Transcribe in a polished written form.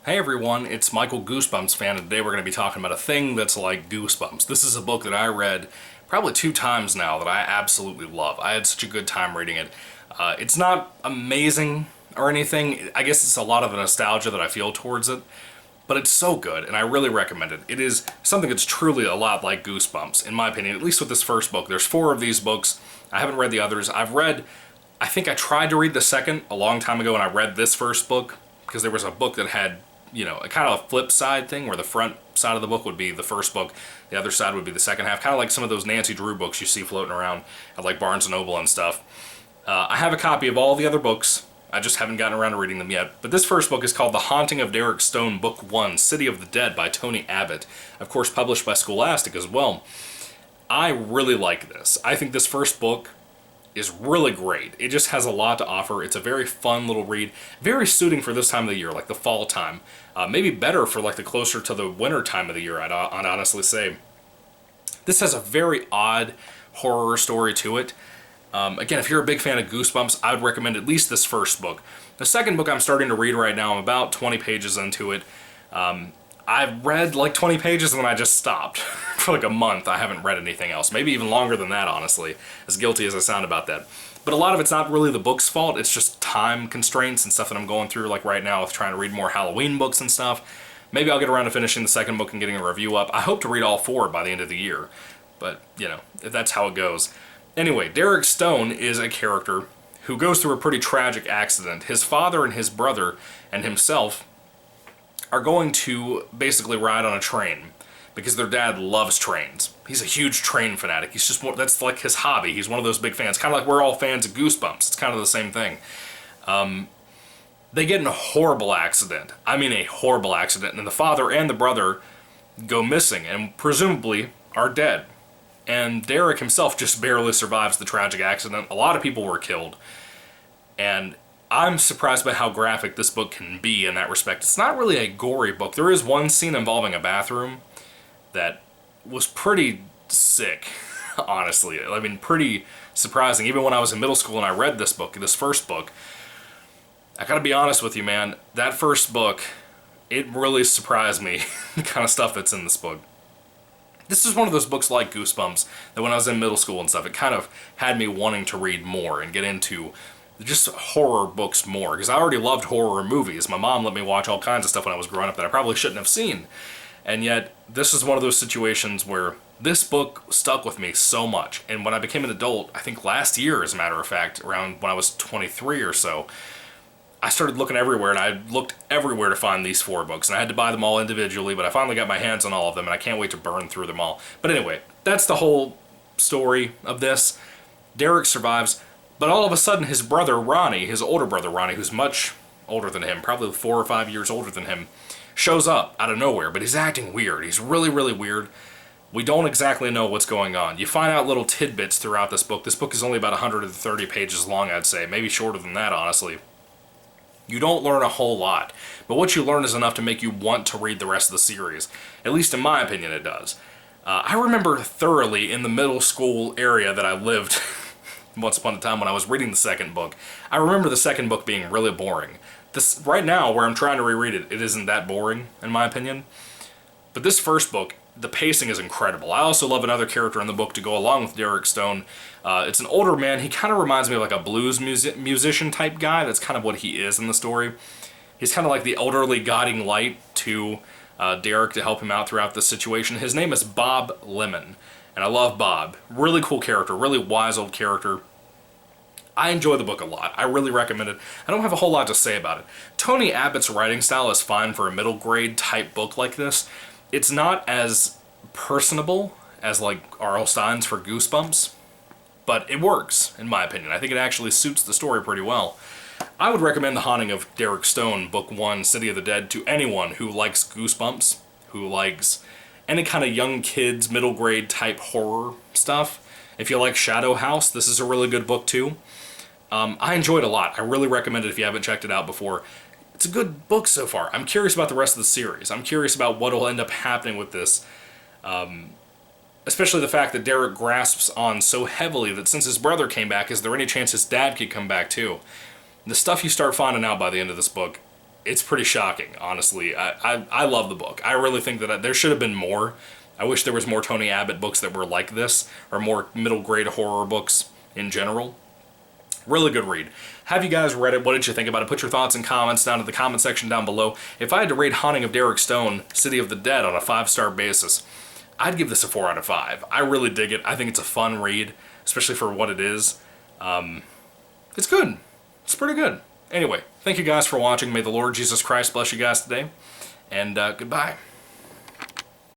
Hey everyone, it's Michael Goosebumps fan, and today we're going to be talking about a thing that's like Goosebumps. This is a book that I read probably 2 times now that I absolutely love. I had such a good time reading it. It's not amazing or anything. I guess it's a lot of the nostalgia that I feel towards it, but it's so good, and I really recommend it. It is something that's truly a lot like Goosebumps, in my opinion, at least with this first book. There's 4 of these books. I haven't read the others. I think I tried to read the second a long time ago, and I read this first book because there was a book that had, a kind of a flip side thing where the front side of the book would be the first book, the other side would be the second half, kind of like some of those Nancy Drew books you see floating around at like Barnes & Noble and stuff. I have a copy of all the other books. I just haven't gotten around to reading them yet. But this first book is called The Haunting of Derek Stone, Book 1, City of the Dead by Tony Abbott. Of course, published by Scholastic as well. I really like this. I think this first book is really great. It just has a lot to offer. It's a very fun little read, very suiting for this time of the year, like the fall time. Maybe better for like the closer to the winter time of the year, I'd honestly say. This has a very odd horror story to it. Again, if you're a big fan of Goosebumps, I would recommend at least this first book. The second book I'm starting to read right now, I'm about 20 pages into it. I've read like 20 pages and then I just stopped. For like a month, I haven't read anything else. Maybe even longer than that, honestly, as guilty as I sound about that. But a lot of it's not really the book's fault, it's just time constraints and stuff that I'm going through, like right now with trying to read more Halloween books and stuff. Maybe I'll get around to finishing the second book and getting a review up. I hope to read all 4 by the end of the year. But, that's how it goes. Anyway, Derek Stone is a character who goes through a pretty tragic accident. His father and his brother and himself are going to basically ride on a train because their dad loves trains. He's a huge train fanatic. That's like his hobby. He's one of those big fans. Kind of like we're all fans of Goosebumps. It's kind of the same thing. They get in a horrible accident. I mean a horrible accident. And the father and the brother go missing and presumably are dead. And Derek himself just barely survives the tragic accident. A lot of people were killed. And I'm surprised by how graphic this book can be in that respect. It's not really a gory book. There is one scene involving a bathroom that was pretty sick, honestly. I mean, pretty surprising. Even when I was in middle school and I read this book, this first book, I gotta be honest with you, man, that first book, it really surprised me, the kind of stuff that's in this book. This is one of those books like Goosebumps that when I was in middle school and stuff, it kind of had me wanting to read more and get into just horror books more, because I already loved horror movies. My mom let me watch all kinds of stuff when I was growing up that I probably shouldn't have seen. And yet, this is one of those situations where this book stuck with me so much. And when I became an adult, I think last year, as a matter of fact, around when I was 23 or so, I started looking everywhere, and I looked everywhere to find these 4 books. And I had to buy them all individually, but I finally got my hands on all of them, and I can't wait to burn through them all. But anyway, that's the whole story of this. Derek survives, but all of a sudden his brother Ronnie, his older brother Ronnie, who's much older than him, probably 4 or 5 years older than him, shows up out of nowhere, but he's acting weird. He's really, really weird. We don't exactly know what's going on. You find out little tidbits throughout this book. This book is only about 130 pages long, I'd say. Maybe shorter than that, honestly. You don't learn a whole lot, but what you learn is enough to make you want to read the rest of the series. At least in my opinion, it does. I remember thoroughly in the middle school area that I lived once upon a time when I was reading the second book. I remember the second book being really boring. This right now, where I'm trying to reread it, it isn't that boring, in my opinion. But this first book, the pacing is incredible. I also love another character in the book to go along with Derek Stone. It's an older man. He kind of reminds me of like a blues musician type guy. That's kind of what he is in the story. He's kind of like the elderly guiding light to Derek to help him out throughout this situation. His name is Bob Lemon, and I love Bob. Really cool character, really wise old character. I enjoy the book a lot. I really recommend it. I don't have a whole lot to say about it. Tony Abbott's writing style is fine for a middle grade type book like this. It's not as personable as like R.L. Stein's for Goosebumps, but it works, in my opinion. I think it actually suits the story pretty well. I would recommend The Haunting of Derek Stone, Book 1, City of the Dead, to anyone who likes Goosebumps, who likes any kind of young kids, middle grade type horror stuff. If you like Shadow House, this is a really good book too. I enjoyed it a lot. I really recommend it if you haven't checked it out before. It's a good book so far. I'm curious about the rest of the series. I'm curious about what will end up happening with this. Especially the fact that Derek grasps on so heavily that since his brother came back, is there any chance his dad could come back too? The stuff you start finding out by the end of this book it's pretty shocking, honestly. I love the book. I really think that there should have been more. I wish there was more Tony Abbott books that were like this, or more middle grade horror books in general. Really good read. Have you guys read it? What did you think about it? Put your thoughts and comments down in the comment section down below. If I had to rate Haunting of Derek Stone, City of the Dead on a 5-star basis, I'd give this a 4 out of 5. I really dig it. I think it's a fun read, especially for what it is. It's good. It's pretty good. Anyway, thank you guys for watching. May the Lord Jesus Christ bless you guys today, and goodbye.